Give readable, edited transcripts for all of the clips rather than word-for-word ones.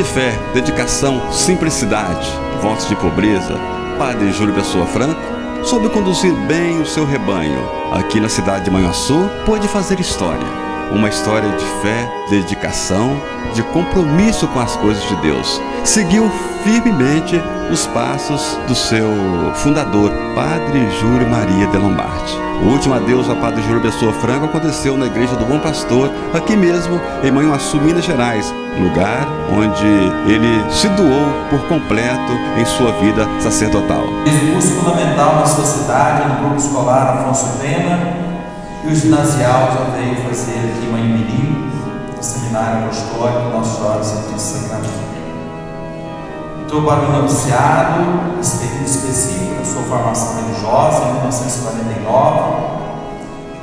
fé, dedicação, simplicidade, votos de pobreza, Padre Júlio Pessoa Franco soube conduzir bem o seu rebanho. Aqui na cidade de Manhuaçu, pôde fazer história. Uma história de fé, de dedicação, de compromisso com as coisas de Deus. Seguiu firmemente os passos do seu fundador, Padre Júlio Maria de Lombardi. O último adeus a Padre Júlio Pessoa Franco aconteceu na Igreja do Bom Pastor, aqui mesmo em Manhuaçu, Minas Gerais, lugar onde ele se doou por completo em sua vida sacerdotal. Discurso fundamental na sua cidade, no grupo escolar Afonso Pena, e o ginasial já veio fazer aqui em Manhumirim, no seminário apostólico Nossa Senhora do Santíssimo Sacramento. Entrou para o noviciado, nesse período específico da sua formação religiosa, em 1949.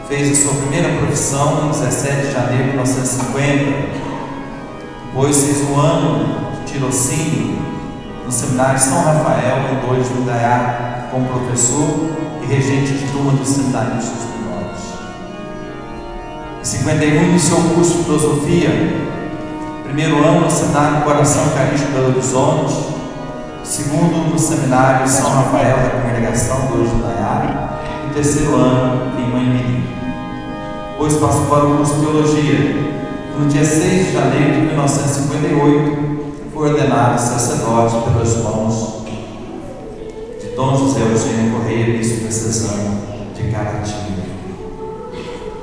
Fez a sua primeira profissão em 17 de janeiro de 1950. Depois fez um ano de tirocínio no seminário São Rafael, em 2 de Indaiá, como professor e regente de turma dos seminários menores. Em 51 iniciou o curso de filosofia, primeiro ano no seminário Coração Eucarístico de Belo Horizonte, segundo no seminário São Rafael da Congregação 2 de Indaiá, e terceiro ano em Manhumirim. Depois passou para o curso de teologia. No dia 6 de janeiro de 1958, foi ordenado sacerdote pelas mãos de Dom José Eugênio Correia, bispo diocesano de Caratinga.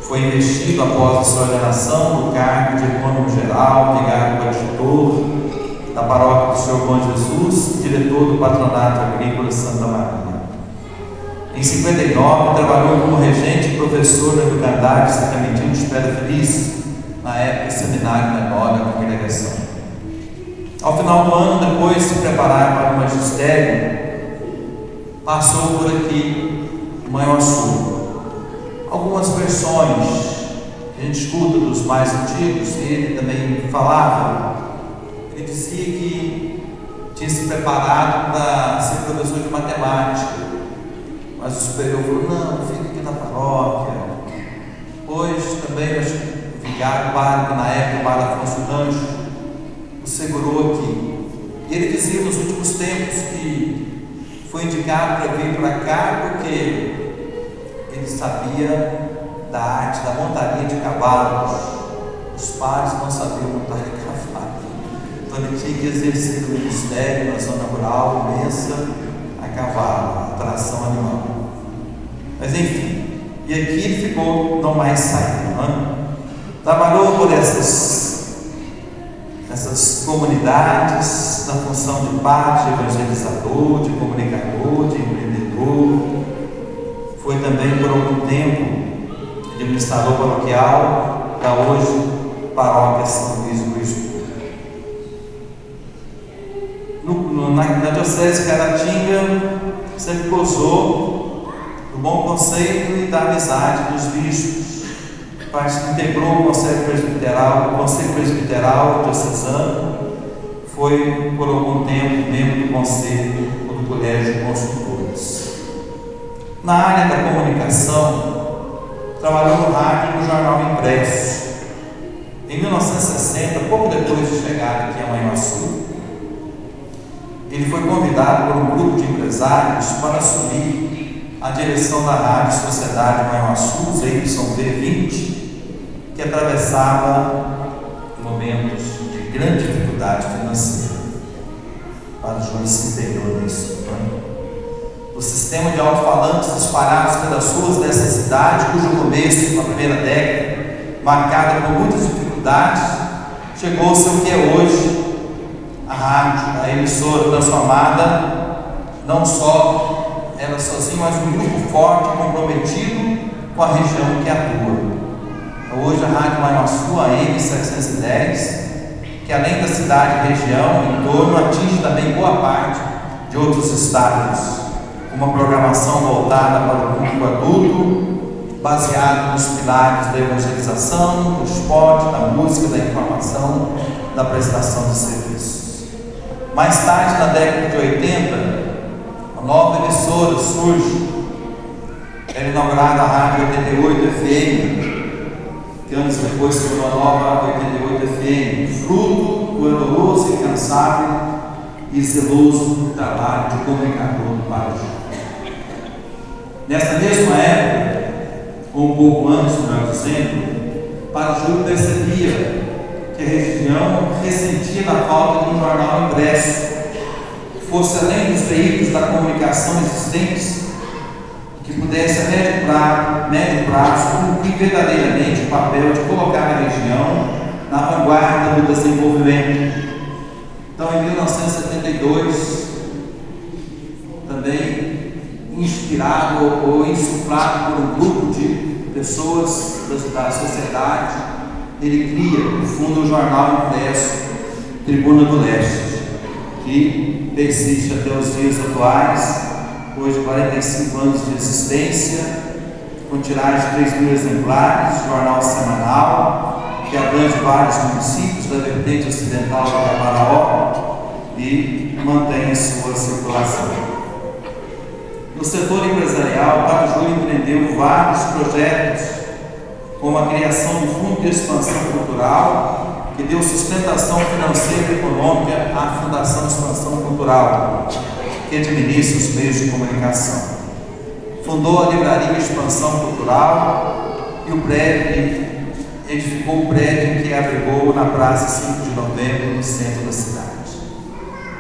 Foi investido após a sua ordenação do cargo de ecônomo geral, vigário coadjutor da paróquia do Senhor Bom Jesus e diretor do Patronato Agrícola de Santa Maria. Em 59, trabalhou como regente e professor da Educandade Sacramentino de Pedra Feliz, na época seminário menor da congregação. Ao final do ano, depois de se preparar para o magistério, passou por aqui, em Manhuaçu. Algumas versões que a gente escuta dos mais antigos, ele também falava, ele dizia que tinha se preparado para ser professor de matemática, mas o superior falou: não, fica aqui na paróquia. Depois também o vigário padre, na época o padre Afonso Rancho, o segurou aqui. E ele dizia nos últimos tempos que foi indicado para vir para cá porque ele sabia da arte da montaria de cavalos. Os padres não sabiam montar de cavalo, então ele tinha que exercer o ministério na zona rural imensa a cavalo, a tração animal. Mas enfim, e aqui ele ficou, não mais saiu, né? Trabalhou por essas comunidades na função de padre, de evangelizador, de comunicador, de empreendedor. Foi também por algum tempo administrador paroquial da hoje paróquia São Luís do Exu. Na diocese de Caratinga sempre gozou do bom conceito e da amizade dos bispos. Integrou o Conselho Presbiteral Diocesano, foi por algum tempo membro do Conselho ou do Colégio de Consultores. Na área da comunicação, trabalhou no rádio e no jornal impresso. Em 1960, pouco depois de chegar aqui a Manhuaçu, ele foi convidado por um grupo de empresários para assumir a direção da Rádio Sociedade Manhuaçu, ZYV20, que atravessava momentos de grande dificuldade financeira. Para o Júlio se integrou nisso. O sistema de alto-falantes espalhados pelas ruas dessa cidade, cujo começo, na primeira década, marcada por muitas dificuldades, chegou-se ao que é hoje a rádio, a emissora transformada, não só ela sozinha, mas um grupo forte, comprometido com a região que atua. Hoje a Rádio Manhuaçu, a M710, que além da cidade e região, em torno, atinge também boa parte de outros estados. Uma programação voltada para o público adulto, baseado nos pilares da evangelização, do esporte, da música, da informação, da prestação de serviços. Mais tarde, na década de 80, uma nova emissora surge. Era inaugurada a Rádio 88 FM, que anos depois se tornou a nova 88 FM, fruto doloroso, incansável e zeloso trabalho de comunicador do Padre Júlio. Nessa mesma época, ou um pouco antes, melhor dizendo, o Padre Júlio percebia que a região ressentia da falta de um jornal impresso que fosse além dos veículos da comunicação existentes, que pudesse a médio prazo cumprir verdadeiramente o papel de colocar a região na vanguarda do desenvolvimento. Então, em 1972, também inspirado ou insuflado por um grupo de pessoas da sociedade, ele cria, funda o jornal impresso Tribuna do Leste, que persiste até os dias atuais, hoje 45 anos de existência, com tiragem de 3.000 exemplares, jornal semanal, que abrange vários municípios da vertente ocidental do Caparaó e mantém a sua circulação. No setor empresarial, o Padre Júlio empreendeu vários projetos, como a criação do Fundo de Expansão Cultural, que deu sustentação financeira e econômica à Fundação de Expansão Cultural, que administra os meios de comunicação. Fundou a Livraria Expansão Cultural e edificou o prédio que abrigou na Praça 5 de Novembro, no centro da cidade.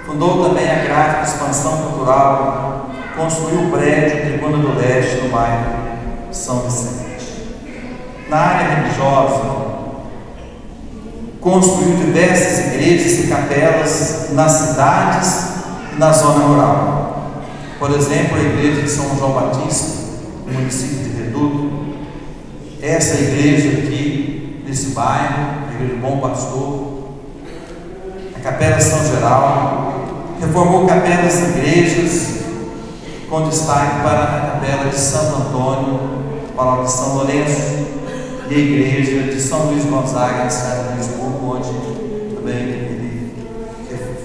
Fundou também a Gráfica Expansão Cultural, construiu o prédio Tribuna do Leste, no bairro São Vicente. Na área religiosa, construiu diversas igrejas e capelas nas cidades e na zona rural. Por exemplo, a igreja de São João Batista, no município de Reduto. Essa igreja aqui, nesse bairro, a igreja do Bom Pastor. A Capela São Geral. Reformou capelas e igrejas, com destaque para a Capela de Santo Antônio, Paróquia de São Lourenço, e a igreja de São Luís Gonzaga, na cidade de Lisboa, onde também ele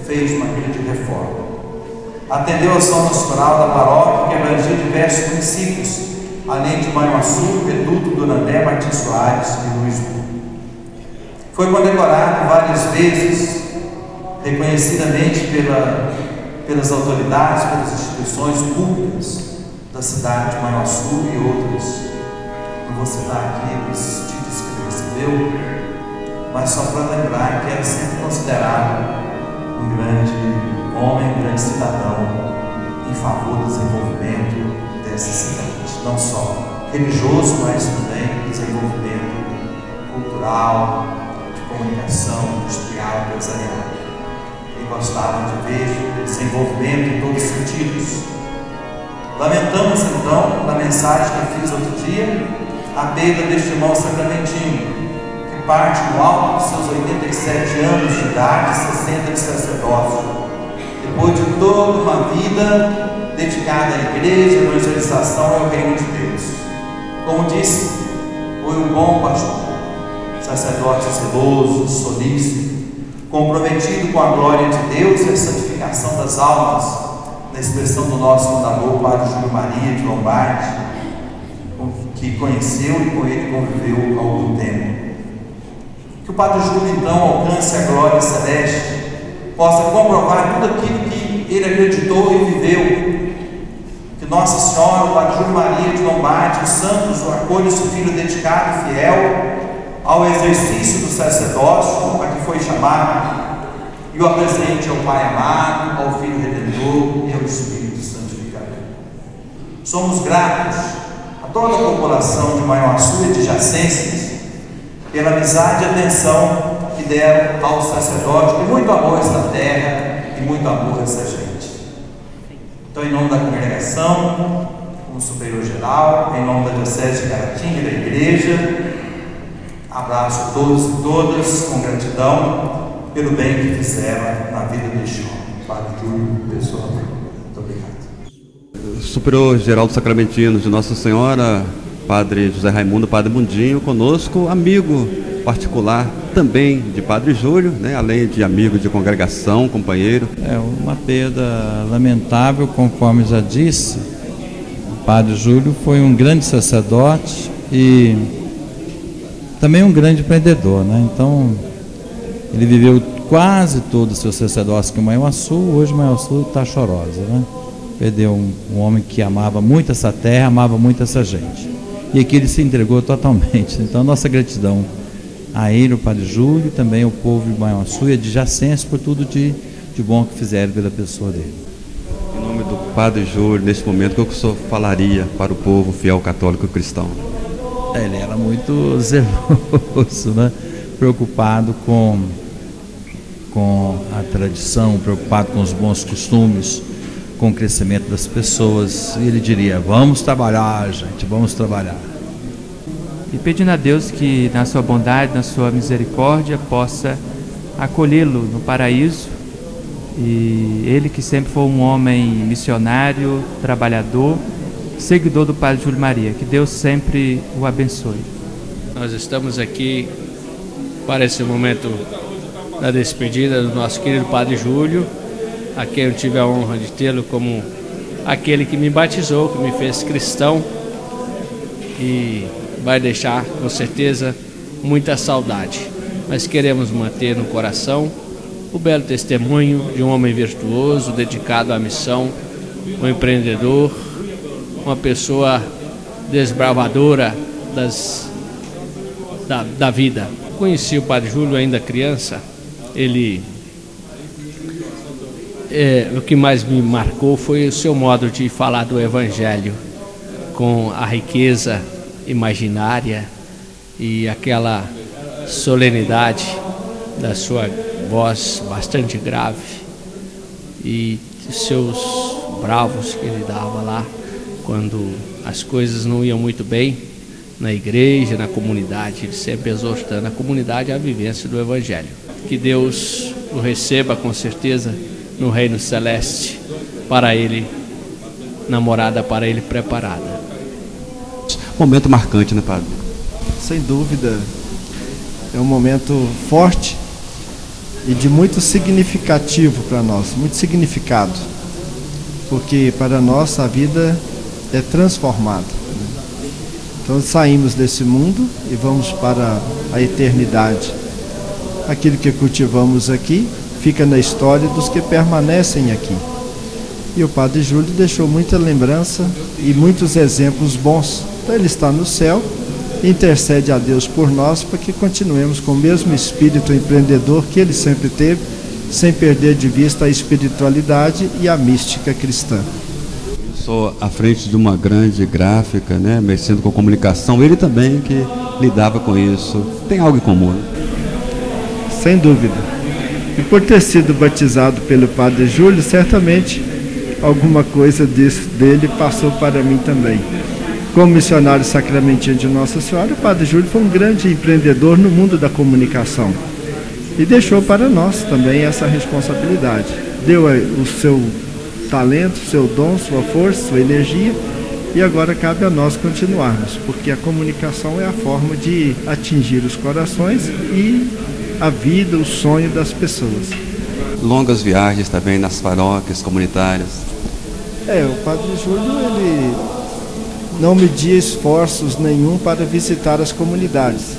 fez uma grande reforma. Atendeu a ação pastoral da paróquia, que abrangia diversos municípios, além de Manhuaçu, Reduto, Durandé, Martins Soares e Luisburgo. Foi condecorado várias vezes, reconhecidamente pelas autoridades, pelas instituições públicas da cidade de Manhuaçu e outras. Não vou citar aqui os títulos que ele recebeu, mas só para lembrar que era sempre considerado um grande homem, um grande cidadão em favor do desenvolvimento dessa cidade, não só religioso, mas também desenvolvimento cultural, de comunicação, industrial, empresarial. Ele gostava de ver desenvolvimento em todos os sentidos. Lamentamos então, na mensagem que eu fiz outro dia, a perda deste irmão sacramentino, que parte no alto dos seus 87 anos de idade, 60 de sacerdócio, depois de toda uma vida dedicada à igreja, à evangelização e ao reino de Deus. Como disse, foi um bom pastor, sacerdote zeloso, solícito, comprometido com a glória de Deus e a santificação das almas, na expressão do nosso fundador, o Padre Júlio Maria de Lombardi, que conheceu e com ele conviveu há algum tempo. Que o Padre Júlio então alcance a glória celeste, possa comprovar tudo aquilo que ele acreditou e viveu. Que Nossa Senhora, o Padre Júlio Maria de Lombardi, os santos o acolham seu filho dedicado e fiel ao exercício do sacerdócio a que foi chamado, e o apresente ao Pai amado, ao Filho Redentor e ao Espírito Santificador. Somos gratos a toda a população de Manhuaçu e de adjacências pela amizade e atenção que deram ao sacerdote, com muito amor a esta terra e muito amor a essa gente. Então, em nome da congregação, como superior geral, em nome da Diocese de Caratinga e da Igreja, abraço a todos e todas com gratidão pelo bem que fizeram na vida deste homem. Padre Júlio, pessoal, muito obrigado. Superior Geral dos Sacramentinos de Nossa Senhora, Padre José Raimundo, Padre Mundinho, conosco, amigo particular também de Padre Júlio, né? Além de amigo de congregação, companheiro. É uma perda lamentável, conforme já disse. O Padre Júlio foi um grande sacerdote e também um grande empreendedor, né? Então, ele viveu quase todo o seu sacerdócio que Manhuaçu. Hoje Manhuaçu está chorosa, né? Perdeu um homem que amava muito essa terra, amava muito essa gente. E aqui ele se entregou totalmente. Então, nossa gratidão a ele, o Padre Júlio, e também ao povo de Manhuaçu e adjacência por tudo de bom que fizeram pela pessoa dele. Em nome do Padre Júlio, nesse momento, o que o senhor falaria para o povo fiel católico e cristão? Ele era muito zeloso, né? Preocupado com a tradição, preocupado com os bons costumes, com o crescimento das pessoas. E ele diria: vamos trabalhar, gente, vamos trabalhar. E pedindo a Deus que, na sua bondade, na sua misericórdia, possa acolhê-lo no paraíso. E ele, que sempre foi um homem missionário, trabalhador, seguidor do Padre Júlio Maria, que Deus sempre o abençoe. Nós estamos aqui para esse momento da despedida do nosso querido Padre Júlio, a quem eu tive a honra de tê-lo como aquele que me batizou, que me fez cristão, e vai deixar com certeza muita saudade. Mas queremos manter no coração o belo testemunho de um homem virtuoso, dedicado à missão, um empreendedor, uma pessoa desbravadora da vida. Conheci o Padre Júlio ainda criança. O que mais me marcou foi o seu modo de falar do Evangelho, com a riqueza imaginária e aquela solenidade da sua voz bastante grave, e seus bravos que ele dava lá quando as coisas não iam muito bem na igreja, na comunidade, ele sempre exortando a comunidade à vivência do Evangelho. Que Deus o receba com certeza no reino celeste, para ele, namorada para ele preparada. Momento marcante, né, Padre? Sem dúvida, é um momento forte e de muito significativo para nós, muito significado, porque para nós a vida é transformada. Então saímos desse mundo e vamos para a eternidade. Aquilo que cultivamos aqui fica na história dos que permanecem aqui. E o Padre Júlio deixou muita lembrança e muitos exemplos bons. Então ele está no céu, intercede a Deus por nós para que continuemos com o mesmo espírito empreendedor que ele sempre teve, sem perder de vista a espiritualidade e a mística cristã. Sou à frente de uma grande gráfica, né, mexendo com comunicação, ele também que lidava com isso. Tem algo em comum, né? Sem dúvida. E por ter sido batizado pelo Padre Júlio, certamente alguma coisa dele passou para mim também. Como missionário sacramentino de Nossa Senhora, o Padre Júlio foi um grande empreendedor no mundo da comunicação e deixou para nós também essa responsabilidade. Deu o seu talento, seu dom, sua força, sua energia, e agora cabe a nós continuarmos, porque a comunicação é a forma de atingir os corações e a vida, o sonho das pessoas. Longas viagens também nas paróquias comunitárias. O Padre Júlio, ele não media esforços nenhum para visitar as comunidades,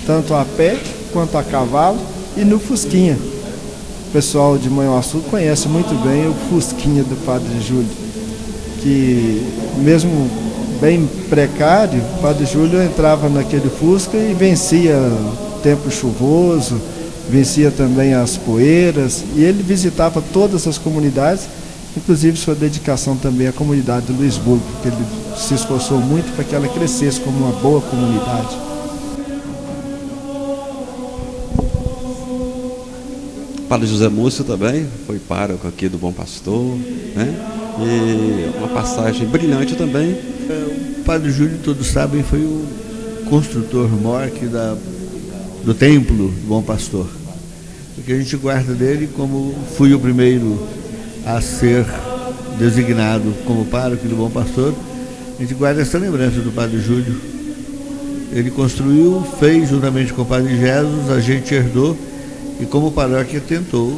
tanto a pé quanto a cavalo e no Fusquinha. O pessoal de Manhuaçu conhece muito bem o Fusquinha do Padre Júlio, que mesmo bem precário, o Padre Júlio entrava naquele Fusca e vencia o tempo chuvoso, vencia também as poeiras, e ele visitava todas as comunidades, inclusive sua dedicação também à comunidade de Luisburgo, porque ele se esforçou muito para que ela crescesse como uma boa comunidade. Padre José Múcio também foi pároco aqui do Bom Pastor, né? E uma passagem brilhante também. O Padre Júlio, todos sabem, foi o construtor maior aqui do templo do Bom Pastor. Porque a gente guarda dele como fui o primeiro a ser designado como pároco do Bom Pastor. A gente guarda essa lembrança do Padre Júlio. Ele construiu, fez juntamente com o Padre Jesus, a gente herdou, e como paróquia tentou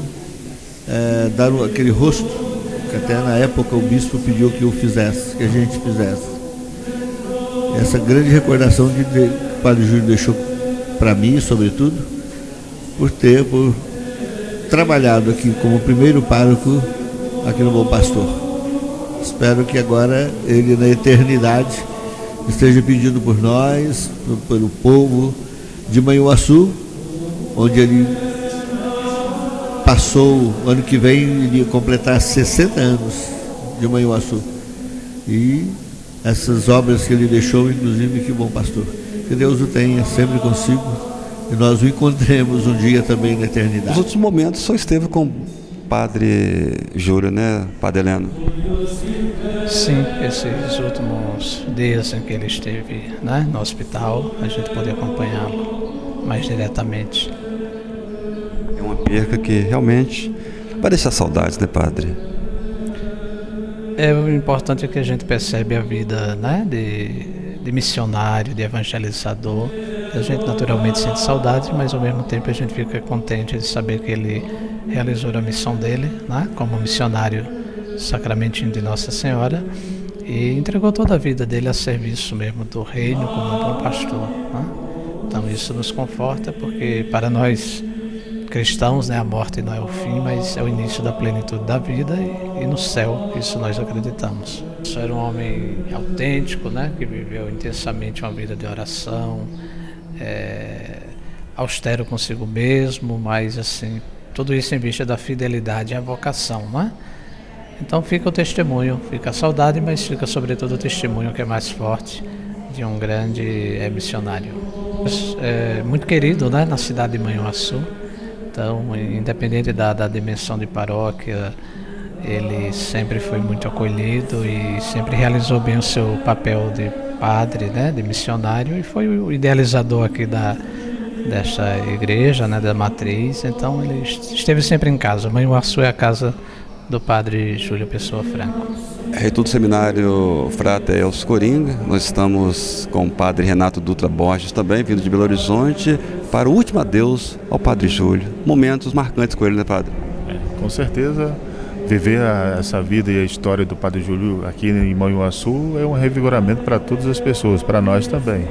dar aquele rosto que até na época o bispo pediu que eu fizesse, que a gente fizesse. Essa grande recordação que o Padre Júlio deixou para mim, sobretudo, por trabalhado aqui como primeiro pároco aqui no Bom Pastor. Espero que agora ele na eternidade esteja pedindo por nós, pelo povo de Manhuaçu, onde ele passou, ano que vem ele ia completar 60 anos de Manhuaçu. E essas obras que ele deixou, inclusive, que Bom Pastor. Que Deus o tenha sempre consigo e nós o encontremos um dia também na eternidade. Nos outros momentos, o senhor esteve com o Padre Júlio, né, Padre Heleno? Sim, esses últimos dias em que ele esteve, né, no hospital, a gente pôde acompanhá-lo mais diretamente. É uma perca que realmente vai deixar saudades, né, Padre? O importante é que a gente percebe a vida, né, de missionário, de evangelizador. A gente naturalmente sente saudade, mas ao mesmo tempo a gente fica contente de saber que ele realizou a missão dele, né, como missionário sacramentinho de Nossa Senhora, e entregou toda a vida dele a serviço mesmo do reino como um bom pastor, né? Então isso nos conforta, porque para nós cristãos, né, a morte não é o fim, mas é o início da plenitude da vida, e no céu, isso nós acreditamos. Isso era um homem autêntico, né, que viveu intensamente uma vida de oração, austero consigo mesmo, mas assim, tudo isso em vista da fidelidade e a vocação, né? Então fica o testemunho, fica a saudade, mas fica sobretudo o testemunho que é mais forte de um grande missionário. Muito querido, né, na cidade de Manhuaçu. Então, independente da dimensão de paróquia, ele sempre foi muito acolhido e sempre realizou bem o seu papel de padre, né, de missionário, e foi o idealizador aqui desta igreja, né, da matriz. Então ele esteve sempre em casa. Manhuaçu é a casa do Padre Júlio Pessoa Franco. Reitor do Seminário Frater Elcio Coringa, nós estamos com o Padre Renato Dutra Borges também, vindo de Belo Horizonte, para o último adeus ao Padre Júlio. Momentos marcantes com ele, né, Padre? Com certeza, viver essa vida e a história do Padre Júlio aqui em Manhuaçu é um revigoramento para todas as pessoas, para nós também.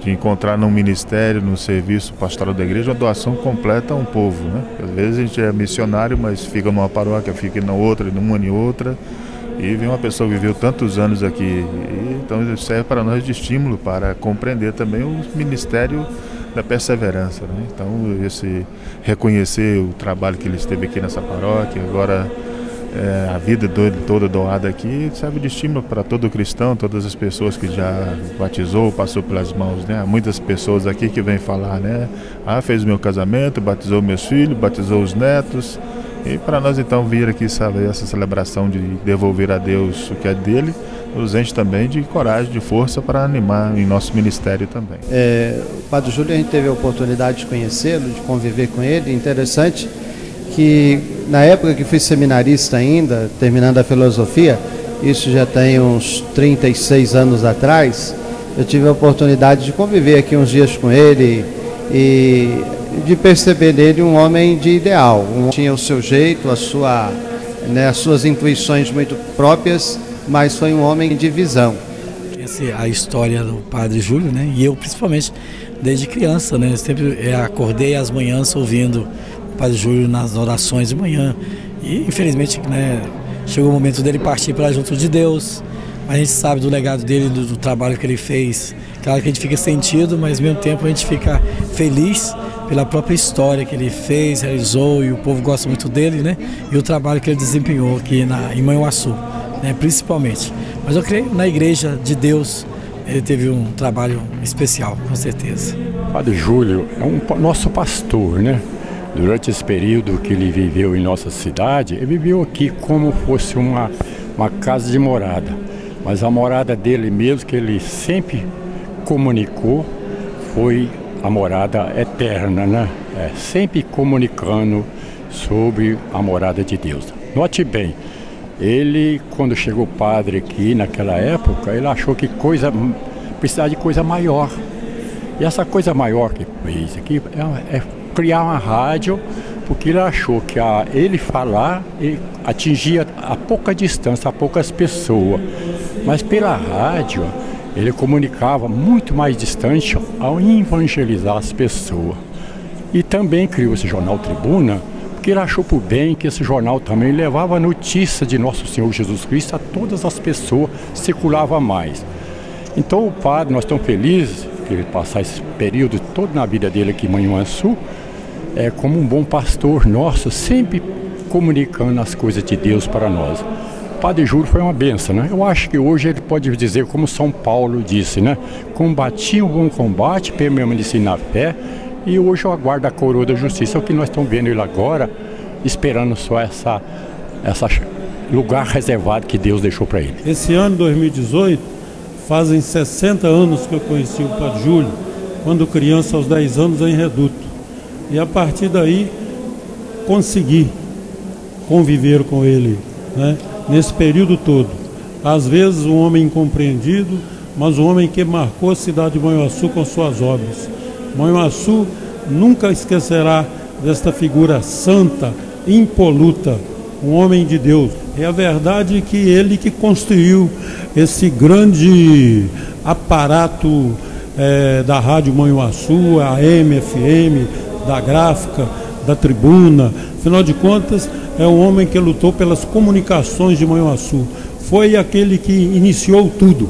De encontrar num ministério, no serviço pastoral da igreja, uma doação completa a um povo, né? Às vezes a gente é missionário, mas fica numa paróquia, fica na outra, numa e outra, e vem uma pessoa que viveu tantos anos aqui. E, então isso serve para nós de estímulo para compreender também o ministério da perseverança, né? Então esse reconhecer o trabalho que ele esteve aqui nessa paróquia, agora a vida toda doada aqui, serve de estímulo para todo cristão, todas as pessoas que já batizou, passou pelas mãos, né? Há muitas pessoas aqui que vêm falar, né? Fez o meu casamento, batizou meus filhos, batizou os netos. E para nós então vir aqui, sabe, essa celebração de devolver a Deus o que é dele, nos enche também de coragem, de força para animar em nosso ministério também. O Padre Júlio, a gente teve a oportunidade de conhecê-lo, de conviver com ele. Interessante que na época que fui seminarista ainda, terminando a filosofia, isso já tem uns 36 anos atrás, eu tive a oportunidade de conviver aqui uns dias com ele e de perceber nele um homem de ideal. Tinha o seu jeito, as suas intuições muito próprias, mas foi um homem de visão. A história do Padre Júlio, né? E eu principalmente desde criança, né? Sempre acordei às manhãs ouvindo o Padre Júlio nas orações de manhã. E infelizmente, né, chegou o momento dele partir para junto de Deus. Mas a gente sabe do legado dele, do trabalho que ele fez. Claro que a gente fica sentido, mas ao mesmo tempo a gente fica feliz pela própria história que ele fez, realizou, e o povo gosta muito dele, né? E o trabalho que ele desempenhou aqui em Manhuaçu, né, principalmente. Mas eu creio na Igreja de Deus, ele teve um trabalho especial, com certeza. O Padre Júlio é nosso pastor, né? Durante esse período que ele viveu em nossa cidade, ele viveu aqui como fosse uma casa de morada. Mas a morada dele mesmo, que ele sempre comunicou, foi a morada eterna, né? Sempre comunicando sobre a morada de Deus. Note bem, ele, quando chegou padre aqui naquela época, ele achou que precisava de coisa maior. E essa coisa maior que fez aqui é criar uma rádio, porque ele achou que ele falar ele atingia a pouca distância, a poucas pessoas. Mas pela rádio, ele comunicava muito mais distante ao evangelizar as pessoas. E também criou esse jornal Tribuna, porque porque ele achou por bem que esse jornal também levava a notícia de Nosso Senhor Jesus Cristo a todas as pessoas, circulava mais. Então o padre, nós estamos felizes que ele passar esse período todo na vida dele aqui em Manhuaçu, como um bom pastor nosso, sempre comunicando as coisas de Deus para nós. O Padre Júlio foi uma benção, né? Eu acho que hoje ele pode dizer, como São Paulo disse, né? Combati um bom combate, permaneci na fé, e hoje eu aguardo a coroa da justiça. É o que nós estamos vendo ele agora, esperando só essa lugar reservado que Deus deixou para ele. Esse ano, 2018, fazem 60 anos que eu conheci o Padre Júlio, quando criança, aos 10 anos, em Reduto. E a partir daí, consegui conviver com ele, né? Nesse período todo. Às vezes um homem incompreendido, mas um homem que marcou a cidade de Manhuaçu com suas obras. Manhuaçu nunca esquecerá desta figura santa, impoluta, um homem de Deus. É a verdade que ele que construiu esse grande aparato da Rádio Manhuaçu, a AM, FM, da Gráfica, da Tribuna. Afinal de contas, é um homem que lutou pelas comunicações de Manhuaçu. Foi aquele que iniciou tudo.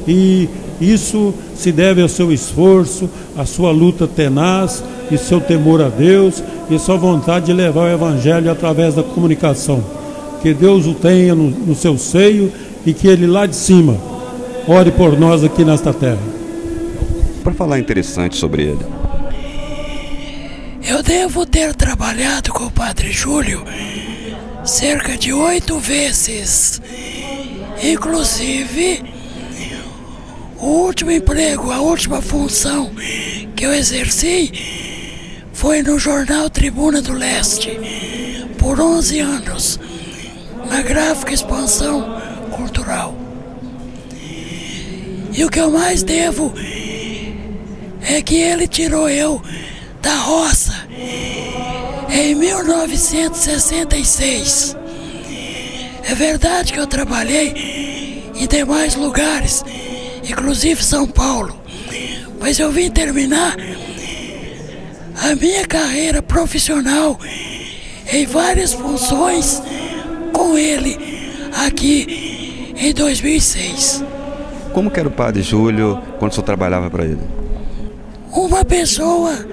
E isso se deve ao seu esforço, à sua luta tenaz e seu temor a Deus e sua vontade de levar o Evangelho através da comunicação. Que Deus o tenha no seu seio e que Ele lá de cima ore por nós aqui nesta terra. Para falar interessante sobre ele. Eu devo ter trabalhado com o Padre Júlio cerca de 8 vezes. Inclusive, o último emprego, a última função que eu exerci foi no jornal Tribuna do Leste, por 11 anos, na Gráfica Expansão Cultural. E o que eu mais devo é que ele tirou eu da roça em 1966. É verdade que eu trabalhei em demais lugares, inclusive São Paulo, mas eu vim terminar a minha carreira profissional em várias funções com ele aqui em 2006. Como que era o Padre Júlio quando o senhor trabalhava para ele? Uma pessoa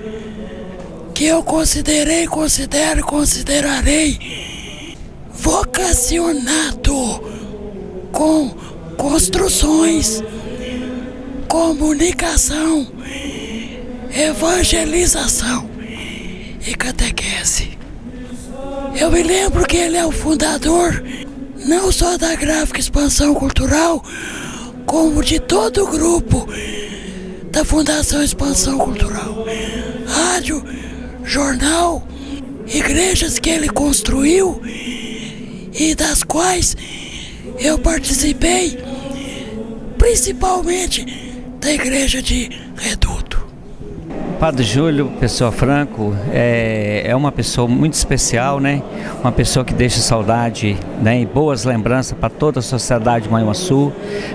que eu considerei, considero e considerarei vocacionado com construções, comunicação, evangelização e catequese. Eu me lembro que ele é o fundador não só da Gráfica Expansão Cultural, como de todo o grupo da Fundação Expansão Cultural. Rádio, jornal, igrejas que ele construiu e das quais eu participei, principalmente da igreja de Reduto. Padre Júlio Pessoa Franco é uma pessoa muito especial, né? Uma pessoa que deixa saudade, né? E boas lembranças para toda a sociedade de Manhuaçu,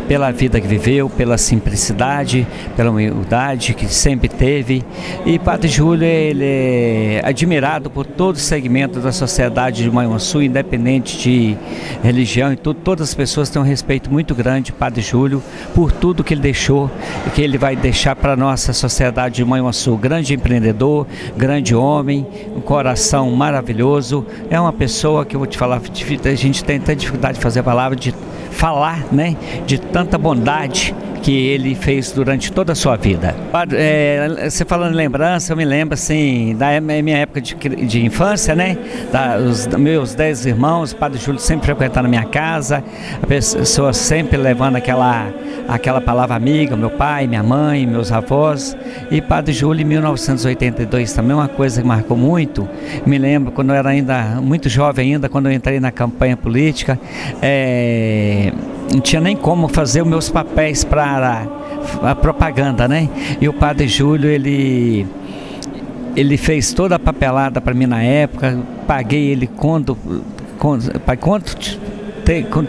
pela vida que viveu, pela simplicidade, pela humildade que sempre teve. E Padre Júlio, ele é admirado por todo o segmento da sociedade de Manhuaçu, independente de religião e tudo. Todas as pessoas têm um respeito muito grande, Padre Júlio, por tudo que ele deixou e que ele vai deixar para a nossa sociedade de Manhuaçu. Grande empreendedor, grande homem, um coração maravilhoso. É uma pessoa que eu vou te falar, a gente tem tanta dificuldade de fazer a palavra, de falar, né, de tanta bondade que ele fez durante toda a sua vida. Você falando em lembrança, eu me lembro assim, da minha época de infância, né? Os meus 10 irmãos, o Padre Júlio sempre frequentando a minha casa, a pessoa sempre levando aquela palavra amiga, meu pai, minha mãe, meus avós. E Padre Júlio, em 1982, também uma coisa que marcou muito. Me lembro quando eu era ainda muito jovem, quando eu entrei na campanha política, não tinha nem como fazer os meus papéis para a propaganda, né? E o Padre Júlio, ele fez toda a papelada para mim na época. Paguei ele quanto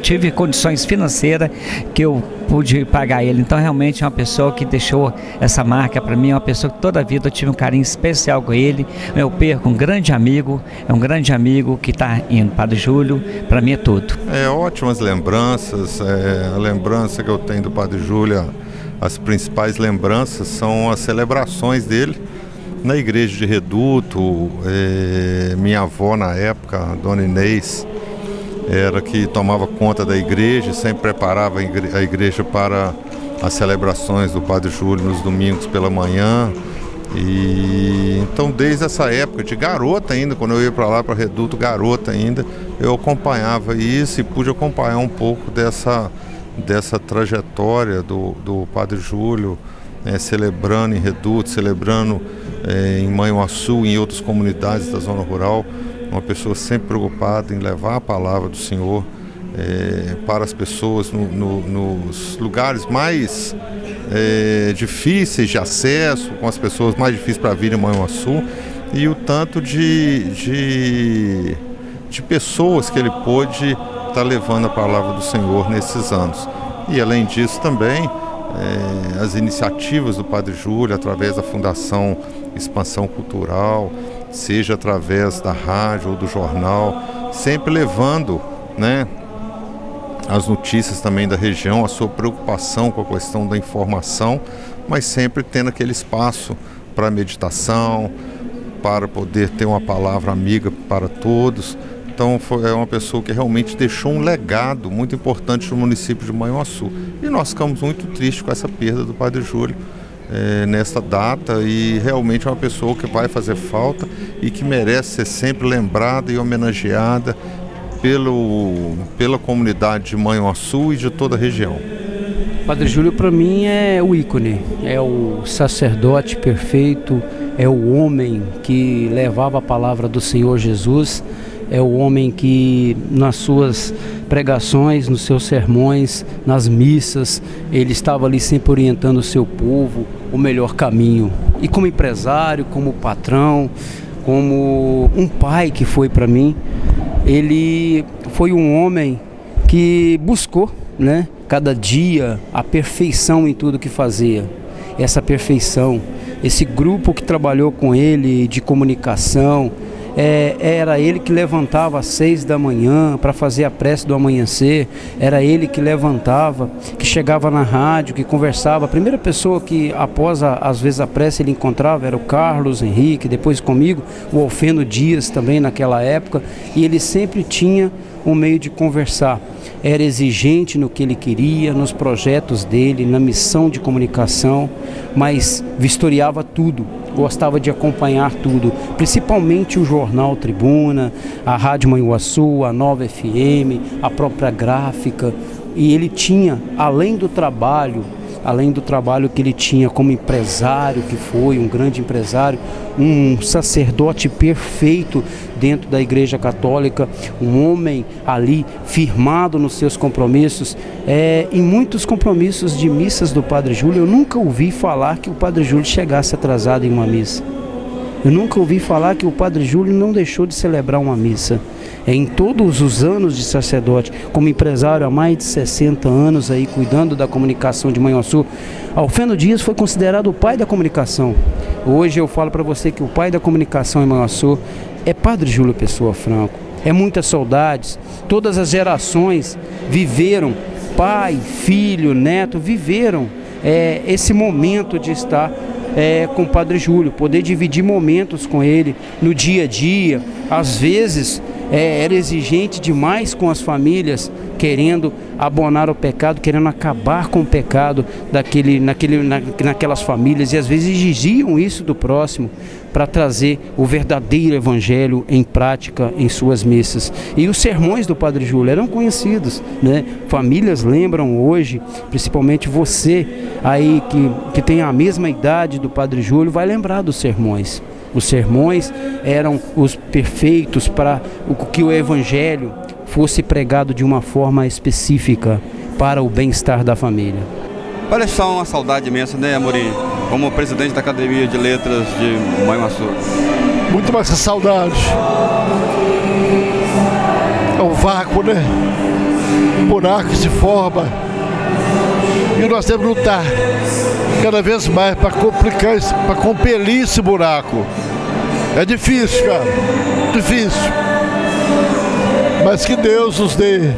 tive condições financeiras que eu pude pagar ele. Então realmente é uma pessoa que deixou essa marca para mim, é uma pessoa que toda a vida eu tive um carinho especial com ele. Eu perco um grande amigo, é um grande amigo que está indo. Padre Júlio, para mim é tudo. Ótimas lembranças, a lembrança que eu tenho do Padre Júlio, as principais lembranças são as celebrações dele na igreja de Reduto. Minha avó na época, a Dona Inês, era que tomava conta da igreja, sempre preparava a igreja para as celebrações do Padre Júlio nos domingos pela manhã. E então desde essa época de garota ainda, quando eu ia para lá, para Reduto, garota ainda, eu acompanhava isso e pude acompanhar um pouco dessa trajetória do Padre Júlio, celebrando em Reduto, celebrando em Manhuaçu e em outras comunidades da zona rural. Uma pessoa sempre preocupada em levar a palavra do Senhor para as pessoas nos lugares mais difíceis de acesso, com as pessoas mais difíceis para vir em Manhuaçu, e o tanto de pessoas que ele pôde estar levando a palavra do Senhor nesses anos. E além disso também as iniciativas do Padre Júlio através da Fundação Expansão Cultural, seja através da rádio ou do jornal, sempre levando, as notícias também da região, a sua preocupação com a questão da informação, mas sempre tendo aquele espaço para meditação, para poder ter uma palavra amiga para todos. Então é uma pessoa que realmente deixou um legado muito importante no município de Manhuaçu. E nós ficamos muito tristes com essa perda do Padre Júlio nesta data, e realmente é uma pessoa que vai fazer falta e que merece ser sempre lembrada e homenageada pela comunidade de Manhuaçu e de toda a região. Padre Júlio para mim é o ícone, é o sacerdote perfeito, é o homem que levava a palavra do Senhor Jesus, é o homem que nas suas pregações, nos seus sermões, nas missas, ele estava ali sempre orientando o seu povo o melhor caminho. E como empresário, como patrão, como um pai que foi para mim, ele foi um homem que buscou, cada dia a perfeição em tudo que fazia. Essa perfeição, esse grupo que trabalhou com ele de comunicação, era ele que levantava às 6 da manhã para fazer a prece do amanhecer, era ele que levantava, que chegava na rádio, que conversava. A primeira pessoa que após às vezes a prece ele encontrava era o Carlos Henrique, depois comigo, o Alfeno Dias também naquela época, e ele sempre tinha um meio de conversar. Era exigente no que ele queria, nos projetos dele, na missão de comunicação, mas vistoriava tudo, gostava de acompanhar tudo, principalmente o jornal Tribuna, a Rádio Manhuaçu, a Nova FM, a própria gráfica. E ele tinha, além do trabalho que ele tinha como empresário, que foi um grande empresário, um sacerdote perfeito dentro da Igreja Católica, um homem ali firmado nos seus compromissos. Em muitos compromissos de missas do Padre Júlio, eu nunca ouvi falar que o Padre Júlio chegasse atrasado em uma missa. Eu nunca ouvi falar que o Padre Júlio não deixou de celebrar uma missa. Em todos os anos de sacerdote, como empresário há mais de 60 anos aí, cuidando da comunicação de Manhuaçu, Alfeno Dias foi considerado o pai da comunicação. Hoje eu falo para você que o pai da comunicação em Manhuaçu é Padre Júlio Pessoa Franco. É muitas saudades, todas as gerações viveram, pai, filho, neto, viveram esse momento de estar com o Padre Júlio, poder dividir momentos com ele no dia a dia. Às vezes era exigente demais com as famílias, querendo abonar o pecado, querendo acabar com o pecado naquelas famílias, e às vezes exigiam isso do próximo para trazer o verdadeiro evangelho em prática em suas missas. E os sermões do Padre Júlio eram conhecidos, Famílias lembram hoje, principalmente você aí que tem a mesma idade do Padre Júlio, vai lembrar dos sermões. Os sermões eram os perfeitos para que o evangelho fosse pregado de uma forma específica para o bem-estar da família. Parece só uma saudade imensa, Amorim? Como presidente da Academia de Letras de Manhuaçu. Muito mais que saudade. um vácuo, né? Um buraco que se forma. E nós temos que lutar cada vez mais para complicar, para compelir esse buraco. É difícil, cara. Difícil. Mas que Deus nos dê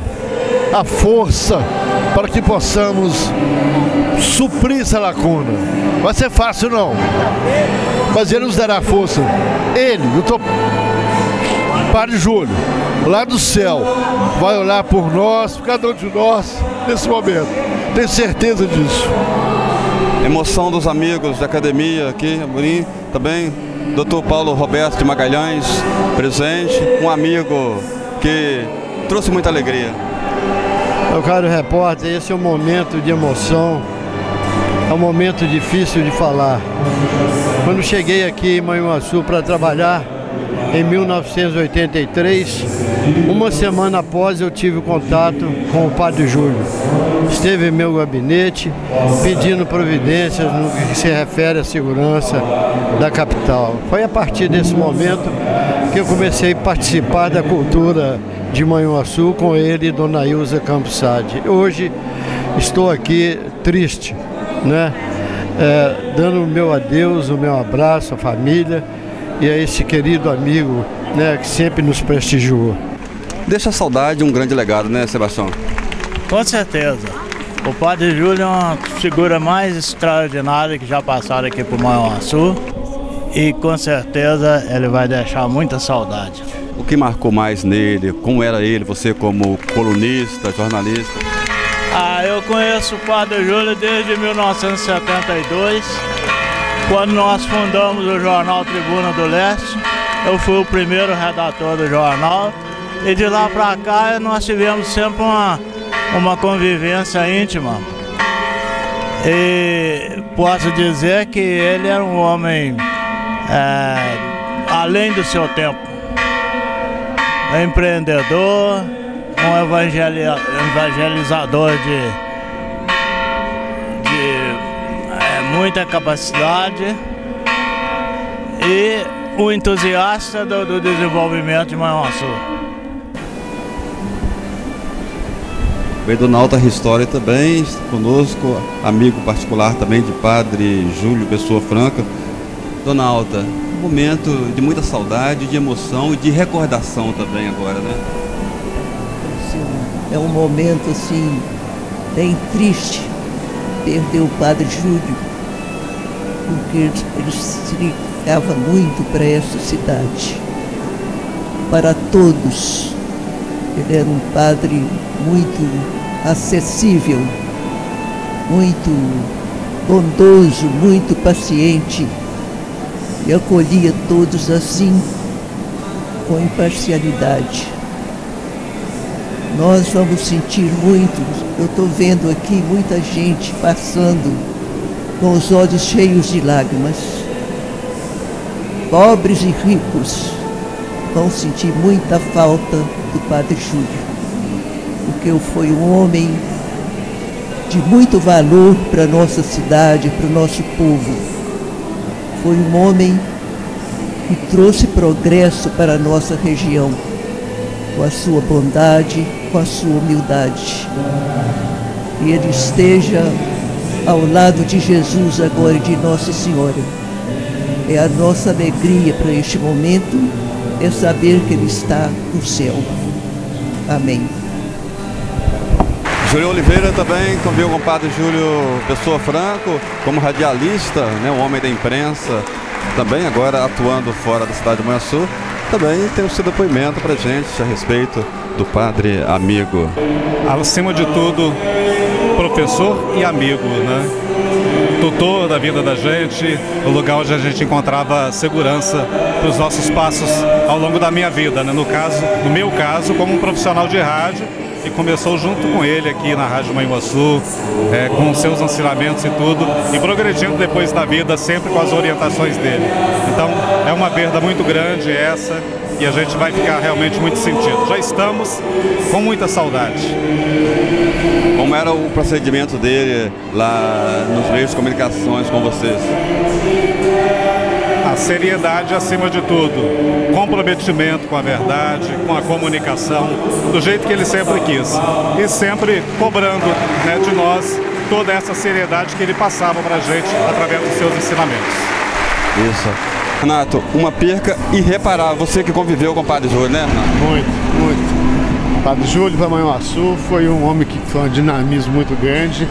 a força para que possamos suprir essa lacuna. Não vai ser fácil, não. Mas Ele nos dará força. Ele, doutor Padre Júlio, lá do céu, vai olhar por nós, por cada um de nós, nesse momento. Tenho certeza disso. Emoção dos amigos da academia aqui, Amorim, também. Dr. Paulo Roberto de Magalhães, presente. Um amigo que trouxe muita alegria. Meu caro repórter, esse é um momento de emoção. É um momento difícil de falar. Quando cheguei aqui em Manhuaçu para trabalhar, em 1983, uma semana após eu tive contato com o Padre Júlio. Esteve em meu gabinete pedindo providências no que se refere à segurança da capital. Foi a partir desse momento que eu comecei a participar da cultura de Manhuaçu com ele e Dona Ilza Campos Sade. Hoje estou aqui triste, né? Dando o meu adeus, o meu abraço à família e a esse querido amigo, né, que sempre nos prestigiou. Deixa a saudade um grande legado, né, Sebastião? Com certeza. O Padre Júlio é uma figura mais extraordinária que já passaram aqui por Manhuaçu e com certeza ele vai deixar muita saudade. O que marcou mais nele? Como era ele, você como colunista, jornalista? Eu conheço o Padre Júlio desde 1972, quando nós fundamos o jornal Tribuna do Leste. Eu fui o primeiro redator do jornal e de lá para cá nós tivemos sempre uma convivência íntima. E posso dizer que ele era um homem além do seu tempo, empreendedor, um evangelizador de muita capacidade e um entusiasta do desenvolvimento de Manhuaçu. O Donaldo Ristori também conosco, amigo particular também de Padre Júlio Pessoa Franca. Donalda, um momento de muita saudade, de emoção e de recordação também agora, né? É um momento assim bem triste perder o Padre Júlio, porque ele significava muito para essa cidade, para todos. Ele era um padre muito acessível, muito bondoso, muito paciente e acolhia todos assim, com imparcialidade. Nós vamos sentir muito. Eu estou vendo aqui muita gente passando com os olhos cheios de lágrimas. Pobres e ricos vão sentir muita falta do Padre Júlio, porque foi um homem de muito valor para a nossa cidade, para o nosso povo. Foi um homem que trouxe progresso para a nossa região, com a sua bondade, com a sua humildade. E ele esteja ao lado de Jesus agora e de Nossa Senhora. É a nossa alegria para este momento, é saber que ele está no céu. Amém. Júlio Oliveira também conviveu com o Padre Júlio Pessoa Franco como radialista, né, um homem da imprensa, também agora atuando fora da cidade de Manhuaçu. Também tem o seu depoimento para a gente a respeito do padre amigo. Acima de tudo, professor e amigo, né? Tutor da vida da gente, o lugar onde a gente encontrava segurança para os nossos passos ao longo da minha vida, né? No meu caso, como um profissional de rádio, e começou junto com ele aqui na Rádio Manhuaçu, com seus ensinamentos e tudo, e progredindo depois na vida, sempre com as orientações dele. Então, é uma perda muito grande essa, e a gente vai ficar realmente muito sentido. Já estamos com muita saudade. Como era o procedimento dele lá nos meios de comunicações com vocês? a seriedade acima de tudo, comprometimento com a verdade, com a comunicação, do jeito que ele sempre quis. E sempre cobrando, né, de nós toda essa seriedade que ele passava para a gente através dos seus ensinamentos. Isso. Renato, uma perca irreparável. Você que conviveu com o Padre Júlio, né, Renato? Muito, muito. O Padre Júlio para Manhuaçu foi um homem que foi um dinamismo muito grande.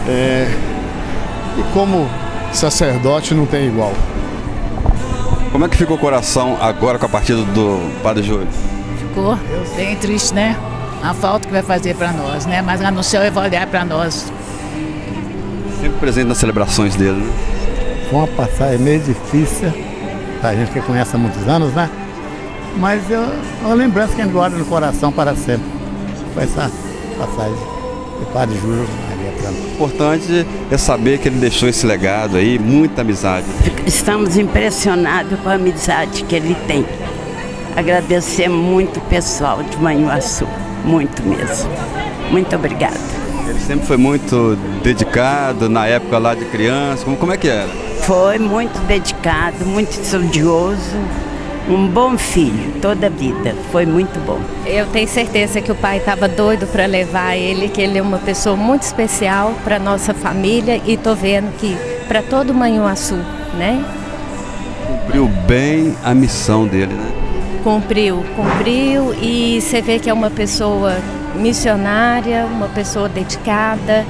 E como sacerdote não tem igual. Como é que ficou o coração agora com a partida do Padre Júlio? Ficou bem triste, né? A falta que vai fazer para nós, né? Mas lá no céu ele vai olhar para nós. Sempre presente nas celebrações dele, né? Foi uma passagem meio difícil, a gente que conhece há muitos anos, né? Mas uma lembrança que a gente guarda no coração para sempre. Foi essa passagem do Padre Júlio. O importante é saber que ele deixou esse legado aí, muita amizade. Estamos impressionados com a amizade que ele tem. Agradecer muito o pessoal de Manhuaçu, muito mesmo. Muito obrigada. Ele sempre foi muito dedicado, na época lá de criança, como é que era? Foi muito dedicado, muito estudioso, um bom filho, toda a vida, foi muito bom. Eu tenho certeza que o pai estava doido para levar ele, que ele é uma pessoa muito especial para nossa família e tô vendo que para todo Manhuaçu, né? Cumpriu bem a missão dele, né? Cumpriu e você vê que é uma pessoa missionária, uma pessoa dedicada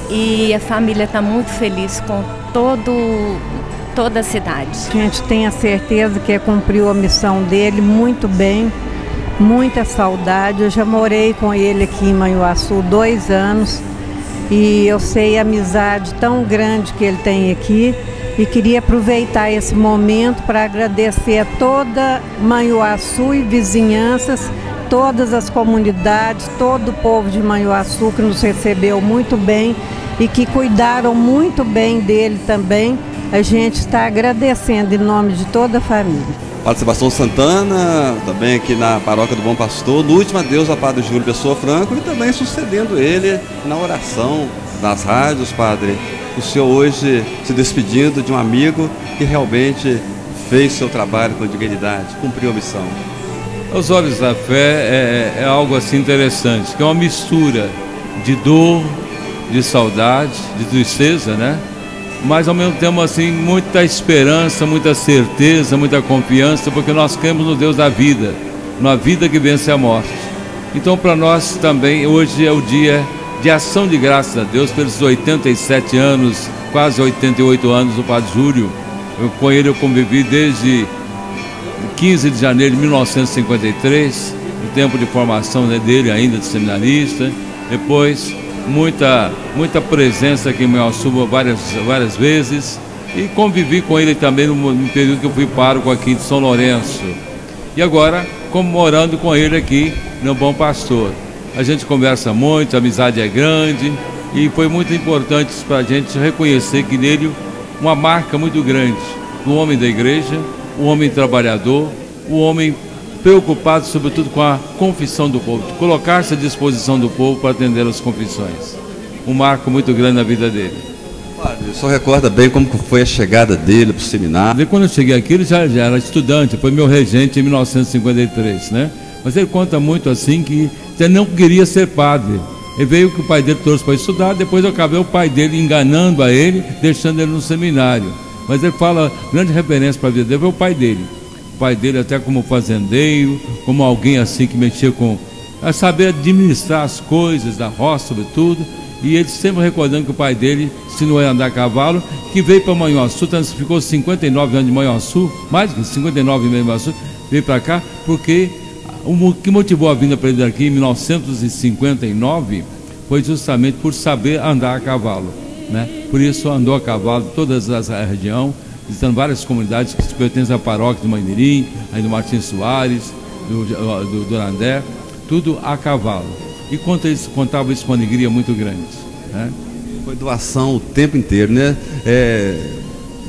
e a família está muito feliz com toda a cidade. A gente tem a certeza que cumpriu a missão dele muito bem, muita saudade. Eu já morei com ele aqui em Manhuaçu 2 anos e eu sei a amizade tão grande que ele tem aqui e queria aproveitar esse momento para agradecer a toda Manhuaçu e vizinhanças, todas as comunidades, todo o povo de Manhuaçu que nos recebeu muito bem e que cuidaram muito bem dele também. A gente está agradecendo em nome de toda a família. Padre Sebastião Santana, também aqui na Paróquia do Bom Pastor, no último adeus a Padre Júlio Pessoa Franco e também sucedendo ele na oração nas rádios, Padre. O senhor hoje se despedindo de um amigo que realmente fez seu trabalho com dignidade, cumpriu a missão. Aos Olhos da Fé é algo assim interessante, que é uma mistura de dor, de saudade, de tristeza, né? Mas ao mesmo tempo assim, muita esperança, muita certeza, muita confiança, porque nós cremos no Deus da vida, numa vida que vence a morte. Então para nós também, hoje é o dia de ação de graças a Deus pelos 87 anos, quase 88 anos do Padre Júlio. Com ele eu convivi desde 15 de janeiro de 1953, o tempo de formação dele ainda de seminarista, depois muita presença aqui em Manhuaçu várias vezes e convivi com ele também no período que eu fui pároco aqui de São Lourenço e agora morando com ele aqui no Bom Pastor. A gente conversa muito, a amizade é grande e foi muito importante para a gente reconhecer que nele uma marca muito grande do homem da igreja, o homem trabalhador, o homem preocupado sobretudo com a confissão do povo, colocar-se à disposição do povo para atender as confissões. Um marco muito grande na vida dele. Padre, o senhor recorda bem como foi a chegada dele para o seminário? Quando eu cheguei aqui ele já era estudante, foi meu regente em 1953, né? Mas ele conta muito assim que ele não queria ser padre. Ele veio que o pai dele trouxe para estudar, depois eu acabei o pai dele enganando a ele, deixando ele no seminário. Mas ele fala, grande referência para a vida dele foi o pai dele. O pai dele até como fazendeiro, como alguém assim que mexia com... a saber administrar as coisas da roça, sobretudo. E ele sempre recordando que o pai dele ensinou a andar a cavalo, que veio para Manhuaçu, ficou 59 anos de Manhuaçu, mais de 59 anos de Manhuaçu, veio para cá porque o que motivou a vinda para ele daqui em 1959 foi justamente por saber andar a cavalo, né? Por isso andou a cavalo em todas as regiões, visitando várias comunidades que pertencem à paróquia do Manhumirim, aí do Martins Soares, do Durandé, tudo a cavalo. E contava isso com uma alegria muito grande, né? Foi doação o tempo inteiro, né?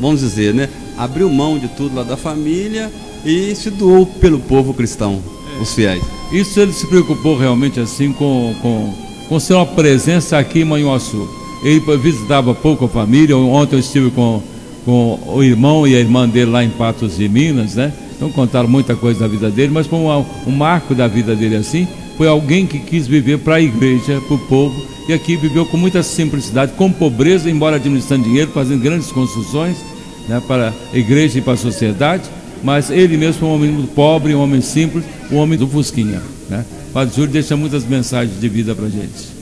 Vamos dizer, né? Abriu mão de tudo lá da família e se doou pelo povo cristão, os fiéis. Isso ele se preocupou realmente assim com ser uma presença aqui em Manhuaçu. Ele visitava pouco a família. Ontem eu estive com com o irmão e a irmã dele lá em Patos de Minas, né? Então contaram muita coisa da vida dele, mas foi um marco da vida dele assim, foi alguém que quis viver para a igreja, para o povo, e aqui viveu com muita simplicidade, com pobreza, embora administrando dinheiro, fazendo grandes construções, né, para a igreja e para a sociedade, mas ele mesmo foi um homem muito pobre, um homem simples, um homem do Fusquinha, né? Padre Júlio deixa muitas mensagens de vida para a gente.